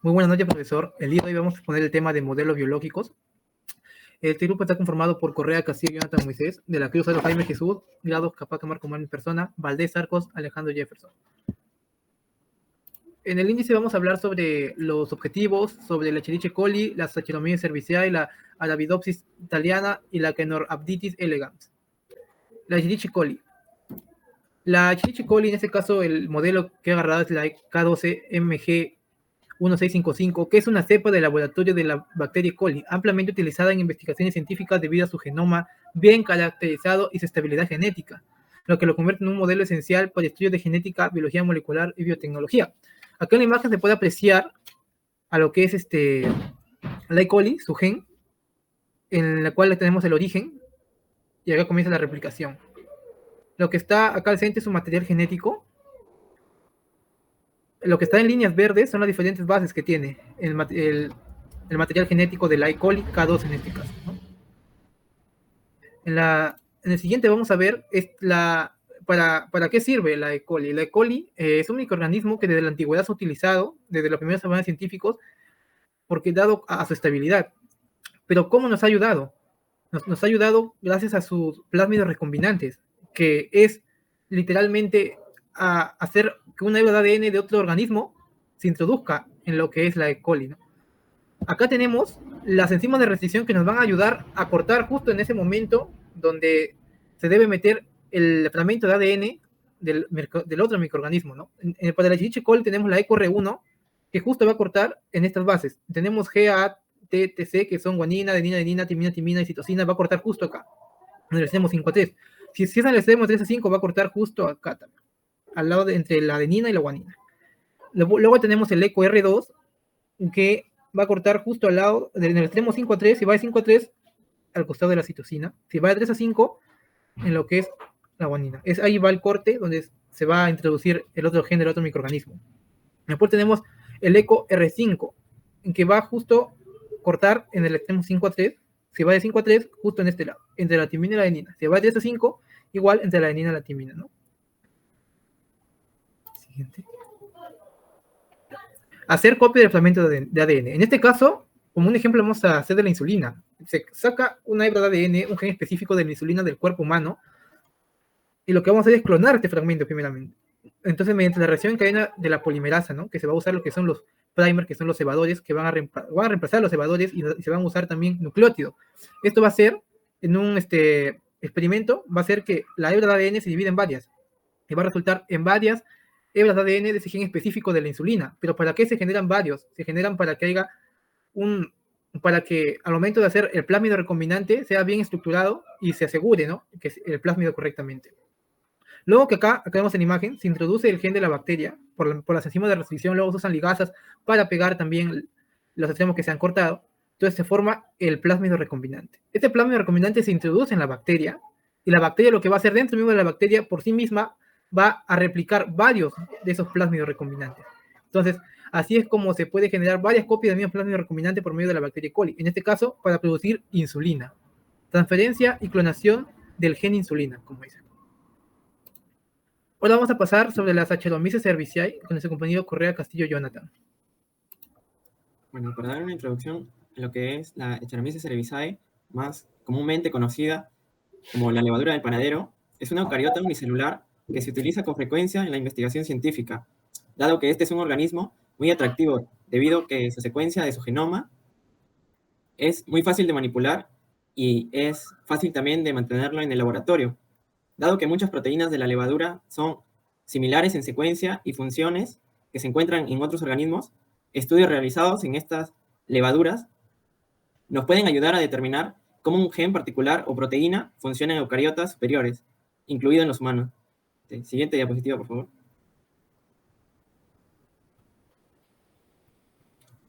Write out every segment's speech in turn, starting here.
Muy buenas noches, profesor. El día de hoy vamos a exponer el tema de modelos biológicos. Este grupo está conformado por Correa, Castillo, Jonathan Moisés, de la Cruz, Jaime Jesús, Grados, Capaca, Marco Manuel Persona, Valdés, Arcos, Alejandro Jefferson. En el índice vamos a hablar sobre los objetivos, sobre la Escherichia coli, la Saccharomyces cerevisiae, la Arabidopsis italiana y la Caenorhabditis elegans. La Escherichia coli. La Escherichia coli, en este caso, el modelo que he agarrado es la K12MG 1655, que es una cepa de laboratorio de la bacteria coli, ampliamente utilizada en investigaciones científicas debido a su genoma bien caracterizado y su estabilidad genética, lo que lo convierte en un modelo esencial para estudios de genética, biología molecular y biotecnología. Acá en la imagen se puede apreciar a lo que es la E. coli, su gen, en la cual tenemos el origen, y acá comienza la replicación. Lo que está acá al centro es su material genético. Lo que está en líneas verdes son las diferentes bases que tiene el material genético de la E. coli K2 en este caso, ¿no? En el siguiente vamos a ver para qué sirve la E. coli. La E. coli es un microorganismo que desde la antigüedad se ha utilizado, desde los primeros avances científicos, porque dado a su estabilidad. Pero ¿cómo nos ha ayudado? Nos ha ayudado gracias a sus plásmidos recombinantes, que es literalmente a hacer que una hebra de ADN de otro organismo se introduzca en lo que es la E. coli, ¿no? Acá tenemos las enzimas de restricción que nos van a ayudar a cortar justo en ese momento donde se debe meter el fragmento de ADN del otro microorganismo, ¿no? Para la Escherichia coli tenemos la EcoR1, que justo va a cortar en estas bases. Tenemos GATTC, que son guanina, adenina, timina y citosina, va a cortar justo acá, en el extremo 5 a 3. Si es en el extremo 3 a 5, va a cortar justo acá también, al lado entre la adenina y la guanina. Luego tenemos el EcoR2, que va a cortar justo al lado, en el extremo 5 a 3, si va de 5 a 3, al costado de la citosina. Si va de 3 a 5, en lo que es la guanina. Ahí va el corte donde se va a introducir el otro gen del otro microorganismo. Después tenemos el ECO R5, en que va justo cortar en el extremo 5 a 3. Si va de 5 a 3, justo en este lado, entre la timina y la adenina. Si va de 3 a 5, igual entre la adenina y la timina, ¿no? Siguiente. Hacer copia del fragmento de ADN. En este caso, como un ejemplo, vamos a hacer de la insulina. Se saca una hebra de ADN, un gen específico de la insulina del cuerpo humano, y lo que vamos a hacer es clonar este fragmento primeramente. Entonces, mediante la reacción en cadena de la polimerasa, ¿no? Que se va a usar lo que son los primers, que son los cebadores, que van a reemplazar los cebadores y se van a usar también nucleótidos. Esto va a ser, en un experimento, va a ser que la hebra de ADN se divide en varias, y va a resultar en varias hebras de ADN de ese gen específico de la insulina. Pero ¿para qué se generan varios? Se generan para que haya para que al momento de hacer el plásmido recombinante sea bien estructurado y se asegure, ¿no?, que el plásmido correctamente. Luego que acá vemos en imagen, se introduce el gen de la bacteria por las enzimas de restricción, luego se usan ligasas para pegar también los extremos que se han cortado. Entonces se forma el plásmido recombinante. Este plásmido recombinante se introduce en la bacteria, y la bacteria lo que va a hacer dentro mismo de la bacteria por sí misma va a replicar varios de esos plásmidos recombinantes. Entonces, así es como se puede generar varias copias del mismo plásmido recombinante por medio de la bacteria E. coli, en este caso para producir insulina. Transferencia y clonación del gen insulina, como dicen. Ahora vamos a pasar sobre las Saccharomyces cerevisiae con nuestro compañero Correa Castillo Jonathan. Bueno, para dar una introducción a lo que es la Saccharomyces cerevisiae, más comúnmente conocida como la levadura del panadero, es una eucariota unicelular que se utiliza con frecuencia en la investigación científica, dado que este es un organismo muy atractivo debido a que su secuencia de su genoma es muy fácil de manipular y es fácil también de mantenerlo en el laboratorio, dado que muchas proteínas de la levadura son similares en secuencia y funciones que se encuentran en otros organismos. Estudios realizados en estas levaduras nos pueden ayudar a determinar cómo un gen particular o proteína funciona en eucariotas superiores, incluido en los humanos. Siguiente diapositiva, por favor.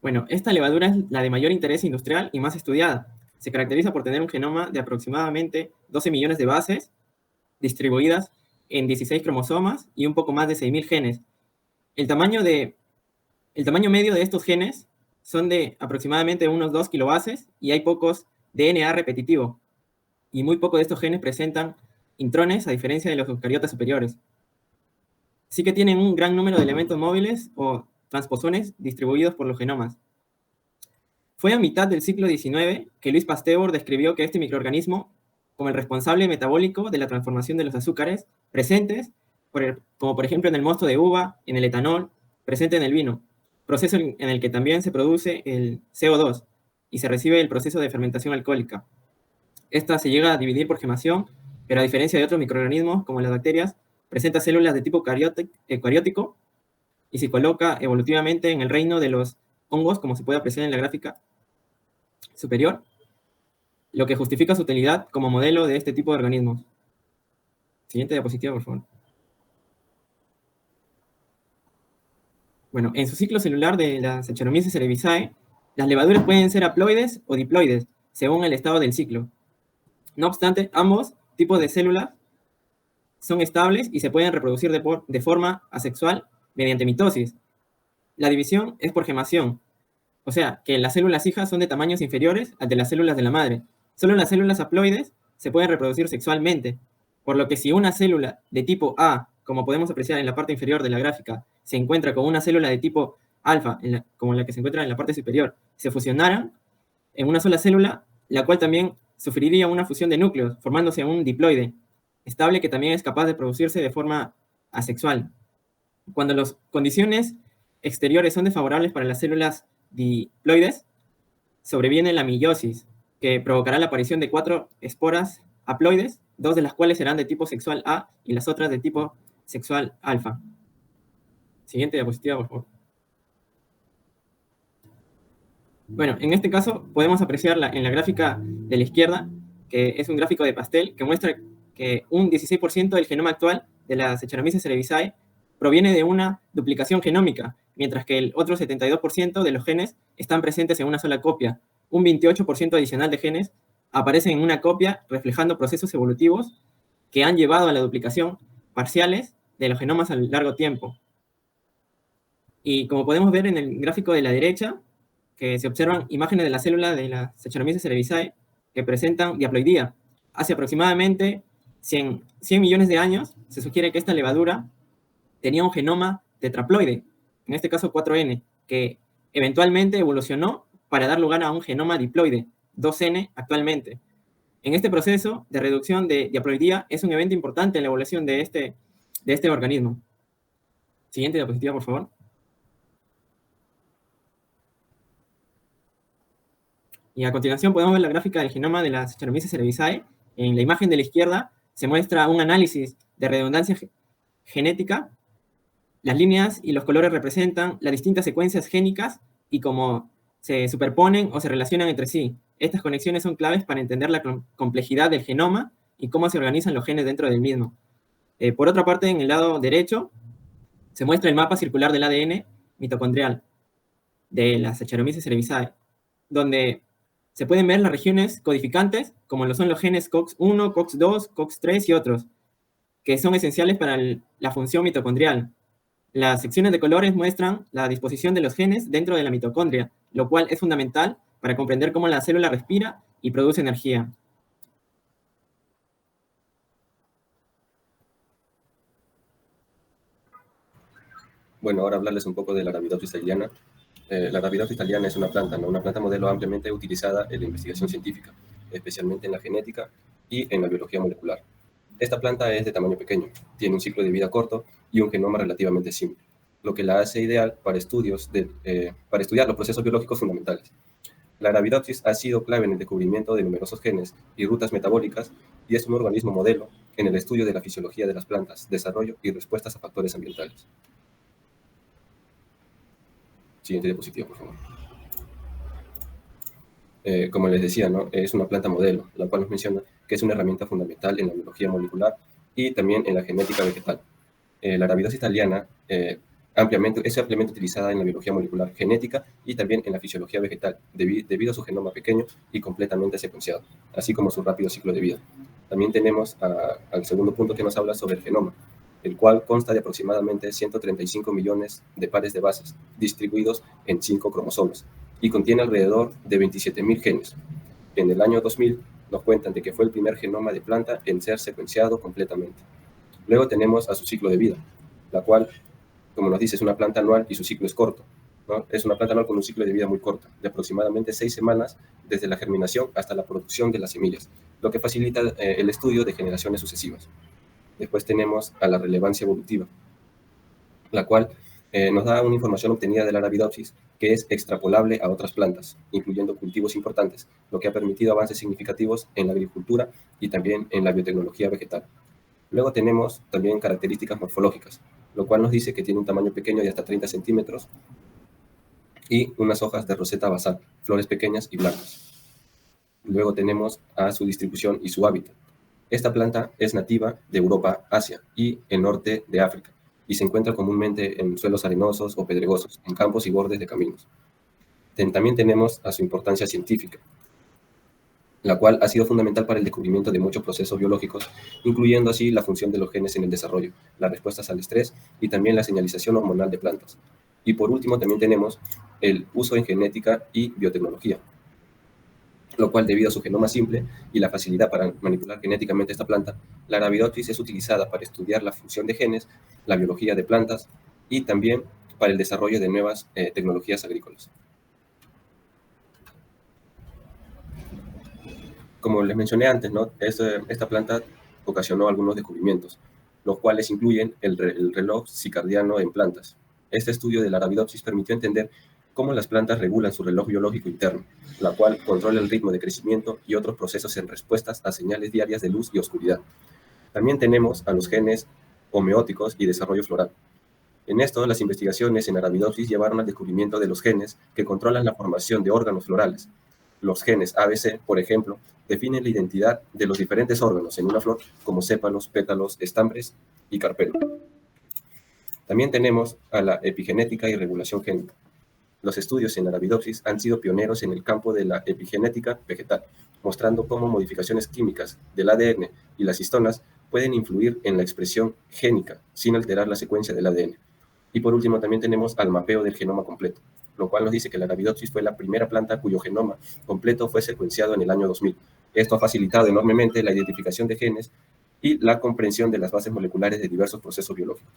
Bueno, esta levadura es la de mayor interés industrial y más estudiada. Se caracteriza por tener un genoma de aproximadamente 12 millones de bases distribuidas en 16 cromosomas y un poco más de 6.000 genes. El tamaño medio de estos genes son de aproximadamente unos 2 kilobases y hay pocos DNA repetitivo. Y muy pocos de estos genes presentan intrones, a diferencia de los eucariotas superiores. Sí que tienen un gran número de elementos móviles o transposones distribuidos por los genomas. Fue a mitad del siglo XIX que Louis Pasteur describió que este microorganismo como el responsable metabólico de la transformación de los azúcares presentes, como por ejemplo en el mosto de uva, en el etanol, presente en el vino, proceso en el que también se produce el CO2 y se recibe el proceso de fermentación alcohólica. Esta se llega a dividir por gemación, pero a diferencia de otros microorganismos como las bacterias, presenta células de tipo eucariótico y se coloca evolutivamente en el reino de los hongos, como se puede apreciar en la gráfica superior, lo que justifica su utilidad como modelo de este tipo de organismos. Siguiente diapositiva, por favor. Bueno, en su ciclo celular de la Saccharomyces cerevisiae, las levaduras pueden ser haploides o diploides, según el estado del ciclo. No obstante, ambos tipos de células son estables y se pueden reproducir de forma asexual mediante mitosis. La división es por gemación, o sea, que las células hijas son de tamaños inferiores al de las células de la madre. Solo las células haploides se pueden reproducir sexualmente, por lo que si una célula de tipo A, como podemos apreciar en la parte inferior de la gráfica, se encuentra con una célula de tipo alfa, como la que se encuentra en la parte superior, se fusionaran en una sola célula, la cual también sufriría una fusión de núcleos, formándose un diploide, estable que también es capaz de producirse de forma asexual. Cuando las condiciones exteriores son desfavorables para las células diploides, sobreviene la meiosis, que provocará la aparición de 4 esporas haploides, 2 de las cuales serán de tipo sexual A y las otras de tipo sexual alfa. Siguiente diapositiva, por favor. Bueno, en este caso podemos apreciar en la gráfica de la izquierda, que es un gráfico de pastel, que muestra que un 16% del genoma actual de la Saccharomyces cerevisiae proviene de una duplicación genómica, mientras que el otro 72% de los genes están presentes en una sola copia. Un 28% adicional de genes aparecen en una copia, reflejando procesos evolutivos que han llevado a la duplicación parciales de los genomas a largo tiempo. Y como podemos ver en el gráfico de la derecha, que se observan imágenes de la célula de la Saccharomyces cerevisiae que presentan diploidía. Hace aproximadamente 100 millones de años se sugiere que esta levadura tenía un genoma tetraploide, en este caso 4N, que eventualmente evolucionó para dar lugar a un genoma diploide, 2N actualmente. En este proceso de reducción de diploidía es un evento importante en la evolución de este organismo. Siguiente diapositiva, por favor. Y a continuación podemos ver la gráfica del genoma de la Saccharomyces cerevisiae. En la imagen de la izquierda se muestra un análisis de redundancia genética. Las líneas y los colores representan las distintas secuencias génicas y cómo se superponen o se relacionan entre sí. Estas conexiones son claves para entender la complejidad del genoma y cómo se organizan los genes dentro del mismo. Por otra parte, en el lado derecho se muestra el mapa circular del ADN mitocondrial de la Saccharomyces cerevisiae, donde se pueden ver las regiones codificantes, como lo son los genes COX-1, COX-2, COX-3 y otros, que son esenciales para la función mitocondrial. Las secciones de colores muestran la disposición de los genes dentro de la mitocondria, lo cual es fundamental para comprender cómo la célula respira y produce energía. Bueno, ahora hablarles un poco de la Arabidopsis thaliana. La Arabidopsis thaliana es una planta, ¿no? Una planta modelo ampliamente utilizada en la investigación científica, especialmente en la genética y en la biología molecular. Esta planta es de tamaño pequeño, tiene un ciclo de vida corto y un genoma relativamente simple, lo que la hace ideal para estudiar los procesos biológicos fundamentales. La Arabidopsis ha sido clave en el descubrimiento de numerosos genes y rutas metabólicas y es un organismo modelo en el estudio de la fisiología de las plantas, desarrollo y respuestas a factores ambientales. Siguiente diapositiva, por favor. Como les decía, ¿no? Es una planta modelo, la cual nos menciona que es una herramienta fundamental en la biología molecular y también en la genética vegetal. La Arabidopsis thaliana es ampliamente utilizada en la biología molecular, genética y también en la fisiología vegetal, debido a su genoma pequeño y completamente secuenciado, así como su rápido ciclo de vida. También tenemos al segundo punto que nos habla sobre el genoma, el cual consta de aproximadamente 135 millones de pares de bases, distribuidos en 5 cromosomas, y contiene alrededor de 27.000 genes. En el año 2000 nos cuentan de que fue el primer genoma de planta en ser secuenciado completamente. Luego tenemos a su ciclo de vida, la cual como nos dice, es una planta anual y su ciclo es corto, ¿no? Es una planta anual con un ciclo de vida muy corto, de aproximadamente 6 semanas desde la germinación hasta la producción de las semillas, lo que facilita el estudio de generaciones sucesivas. Después tenemos a la relevancia evolutiva, la cual nos da una información obtenida de la Arabidopsis que es extrapolable a otras plantas, incluyendo cultivos importantes, lo que ha permitido avances significativos en la agricultura y también en la biotecnología vegetal. Luego tenemos también características morfológicas, lo cual nos dice que tiene un tamaño pequeño de hasta 30 centímetros y unas hojas de roseta basal, flores pequeñas y blancas. Luego tenemos a su distribución y su hábitat. Esta planta es nativa de Europa, Asia y el norte de África, y se encuentra comúnmente en suelos arenosos o pedregosos, en campos y bordes de caminos. También tenemos a su importancia científica, la cual ha sido fundamental para el descubrimiento de muchos procesos biológicos, incluyendo así la función de los genes en el desarrollo, las respuestas al estrés y también la señalización hormonal de plantas. Y por último también tenemos el uso en genética y biotecnología, lo cual debido a su genoma simple y la facilidad para manipular genéticamente esta planta, la Arabidopsis es utilizada para estudiar la función de genes, la biología de plantas y también para el desarrollo de nuevas tecnologías agrícolas. Como les mencioné antes, ¿no? Esta planta ocasionó algunos descubrimientos, los cuales incluyen el reloj circadiano en plantas. Este estudio de la Arabidopsis permitió entender cómo las plantas regulan su reloj biológico interno, la cual controla el ritmo de crecimiento y otros procesos en respuestas a señales diarias de luz y oscuridad. También tenemos a los genes homeóticos y desarrollo floral. En esto, las investigaciones en Arabidopsis llevaron al descubrimiento de los genes que controlan la formación de órganos florales. Los genes ABC, por ejemplo, definen la identidad de los diferentes órganos en una flor, como sépalos, pétalos, estambres y carpelo. También tenemos a la epigenética y regulación génica. Los estudios en Arabidopsis han sido pioneros en el campo de la epigenética vegetal, mostrando cómo modificaciones químicas del ADN y las histonas pueden influir en la expresión génica sin alterar la secuencia del ADN. Y por último también tenemos al mapeo del genoma completo, lo cual nos dice que la Arabidopsis fue la primera planta cuyo genoma completo fue secuenciado en el año 2000. Esto ha facilitado enormemente la identificación de genes y la comprensión de las bases moleculares de diversos procesos biológicos.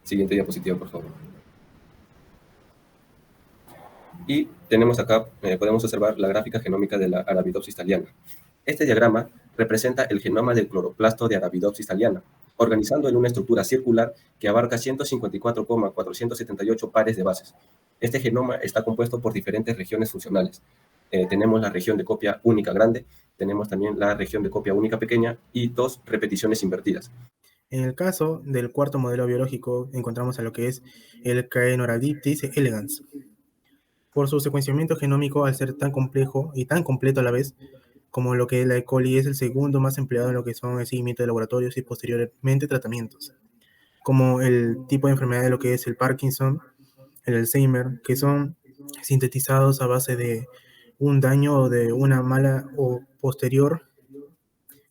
Siguiente diapositiva, por favor. Y tenemos acá, podemos observar la gráfica genómica de la Arabidopsis thaliana. Este diagrama representa el genoma del cloroplasto de Arabidopsis thaliana, organizando en una estructura circular que abarca 154,478 pares de bases. Este genoma está compuesto por diferentes regiones funcionales. Tenemos la región de copia única grande, tenemos también la región de copia única pequeña y 2 repeticiones invertidas. En el caso del cuarto modelo biológico, encontramos a lo que es el Caenorhabditis elegans. Por su secuenciamiento genómico, al ser tan complejo y tan completo a la vez, como lo que es la E. coli, es el segundo más empleado en lo que son el seguimiento de laboratorios y posteriormente tratamientos, como el tipo de enfermedad de lo que es el Parkinson, el Alzheimer, que son sintetizados a base de un daño o de una mala o posterior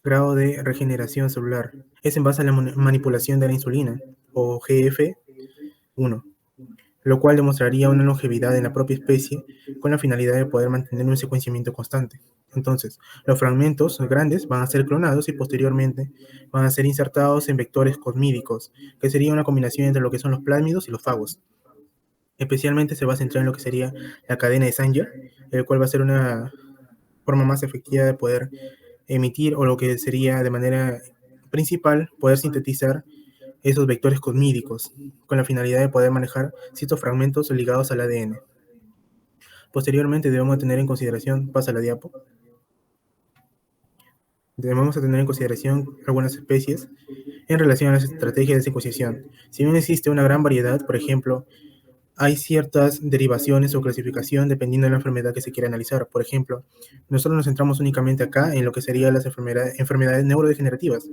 grado de regeneración celular. Es en base a la manipulación de la insulina, o GF1, lo cual demostraría una longevidad en la propia especie con la finalidad de poder mantener un secuenciamiento constante. Entonces, los fragmentos grandes van a ser clonados y posteriormente van a ser insertados en vectores cosmídicos, que sería una combinación entre lo que son los plásmidos y los fagos. Especialmente se va a centrar en lo que sería la cadena de Sanger, el cual va a ser una forma más efectiva de poder emitir, o lo que sería de manera principal poder sintetizar esos vectores cosmídicos con la finalidad de poder manejar ciertos fragmentos ligados al ADN. Posteriormente debemos tener en consideración, pasa la diapo, debemos tener en consideración algunas especies en relación a las estrategias de secuenciación. Si bien existe una gran variedad, por ejemplo, hay ciertas derivaciones o clasificación dependiendo de la enfermedad que se quiera analizar. Por ejemplo, nosotros nos centramos únicamente acá en lo que serían las enfermedades neurodegenerativas,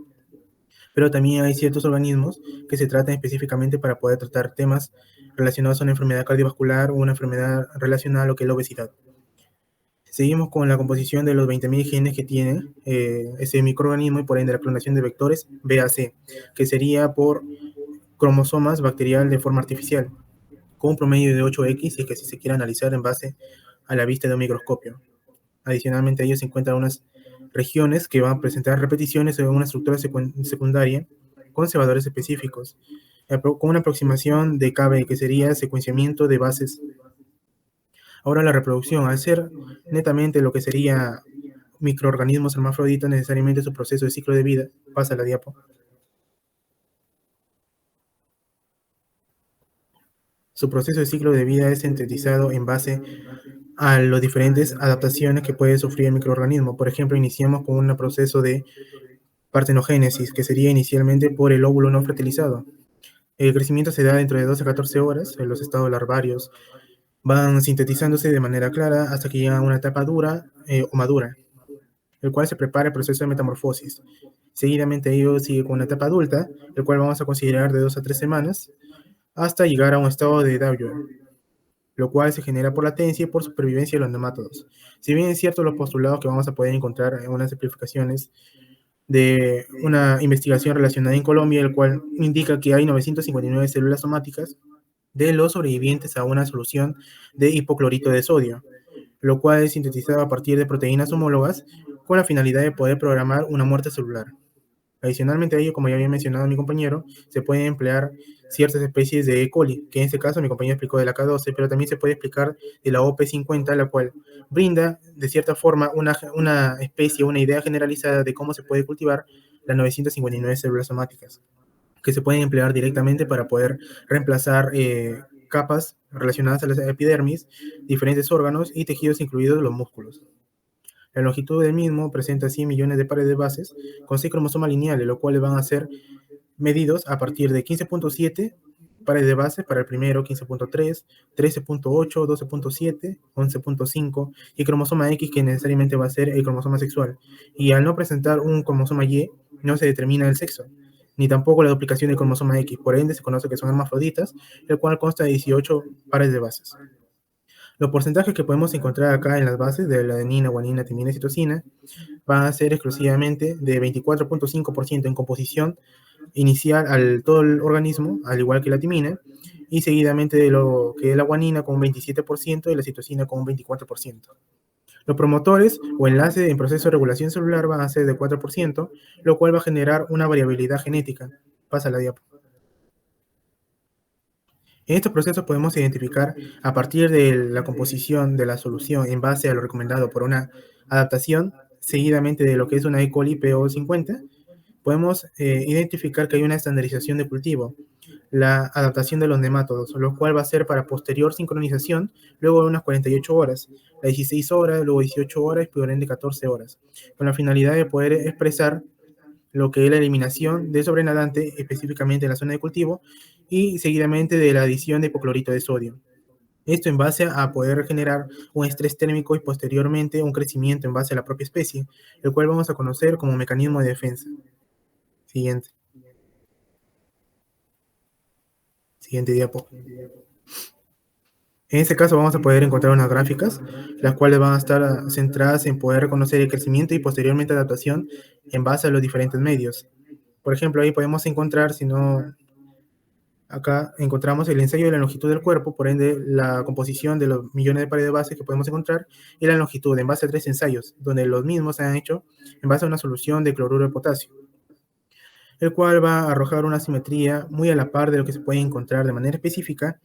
pero también hay ciertos organismos que se tratan específicamente para poder tratar temas relacionados a una enfermedad cardiovascular o una enfermedad relacionada a lo que es la obesidad. Seguimos con la composición de los 20.000 genes que tiene ese microorganismo y por ende la clonación de vectores BAC, que sería por cromosomas bacterial de forma artificial, con un promedio de 8X y que si se quiere analizar en base a la vista de un microscopio. Adicionalmente a ello se encuentran unas regiones que van a presentar repeticiones de una estructura secundaria con cebadores específicos. con una aproximación de KB, que sería secuenciamiento de bases. Ahora la reproducción, al ser netamente lo que sería microorganismos hermafroditas, necesariamente su proceso de ciclo de vida, pasa la diapo. Su proceso de ciclo de vida es sintetizado en base a las diferentes adaptaciones que puede sufrir el microorganismo. Por ejemplo, iniciamos con un proceso de partenogénesis, que sería inicialmente por el óvulo no fertilizado. El crecimiento se da dentro de 12 a 14 horas, en los estados larvarios van sintetizándose de manera clara hasta que llegan a una etapa dura o madura, el cual se prepara el proceso de metamorfosis. Seguidamente ello sigue con una etapa adulta, el cual vamos a considerar de 2 a 3 semanas, hasta llegar a un estado de Dawger, lo cual se genera por latencia y por supervivencia de los nemátodos. Si bien es cierto los postulados que vamos a poder encontrar en unas simplificaciones de una investigación relacionada en Colombia, el cual indica que hay 959 células somáticas de los sobrevivientes a una solución de hipoclorito de sodio, lo cual es sintetizado a partir de proteínas homólogas con la finalidad de poder programar una muerte celular. Adicionalmente a ello, como ya había mencionado mi compañero, se pueden emplear ciertas especies de E. coli, que en este caso mi compañero explicó de la K12, pero también se puede explicar de la OP50, la cual brinda de cierta forma una especie, una idea generalizada de cómo se puede cultivar las 959 células somáticas, que se pueden emplear directamente para poder reemplazar capas relacionadas a la epidermis, diferentes órganos y tejidos, incluidos los músculos. La longitud del mismo presenta 100 millones de pares de bases con 6 cromosomas lineales, los cuales van a ser medidos a partir de 15.7 pares de bases para el primero, 15.3, 13.8, 12.7, 11.5 y cromosoma X, que necesariamente va a ser el cromosoma sexual. Y al no presentar un cromosoma Y, no se determina el sexo, ni tampoco la duplicación del cromosoma X. Por ende, se conoce que son hermafroditas, el cual consta de 18 pares de bases. Los porcentajes que podemos encontrar acá en las bases de la adenina, guanina, timina y citosina van a ser exclusivamente de 24.5% en composición inicial al todo el organismo, al igual que la timina, y seguidamente de lo que es la guanina con un 27% y la citosina con un 24%. Los promotores o enlaces en proceso de regulación celular van a ser de 4%, lo cual va a generar una variabilidad genética. Pasa la diapo. En estos procesos podemos identificar, a partir de la composición de la solución en base a lo recomendado por una adaptación, seguidamente de lo que es una E. coli PO50, podemos identificar que hay una estandarización de cultivo, la adaptación de los nemátodos, lo cual va a ser para posterior sincronización, luego de unas 48 horas, las 16 horas, luego 18 horas y por ende 14 horas, con la finalidad de poder expresar lo que es la eliminación de sobrenadante, específicamente en la zona de cultivo, y seguidamente de la adición de hipoclorito de sodio. Esto en base a poder generar un estrés térmico y posteriormente un crecimiento en base a la propia especie, el cual vamos a conocer como mecanismo de defensa. Siguiente. Siguiente diapo. En este caso vamos a poder encontrar unas gráficas, las cuales van a estar centradas en poder reconocer el crecimiento y posteriormente adaptación en base a los diferentes medios. Por ejemplo, ahí podemos encontrar, si no, acá encontramos el ensayo de la longitud del cuerpo, por ende la composición de los millones de pares de bases que podemos encontrar y la longitud en base a 3 ensayos, donde los mismos se han hecho en base a una solución de cloruro de potasio, el cual va a arrojar una simetría muy a la par de lo que se puede encontrar de manera específica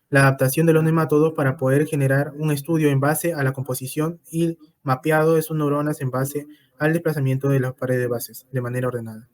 la adaptación de los nemátodos para poder generar un estudio en base a la composición y mapeado de sus neuronas en base al desplazamiento de las paredes de bases de manera ordenada.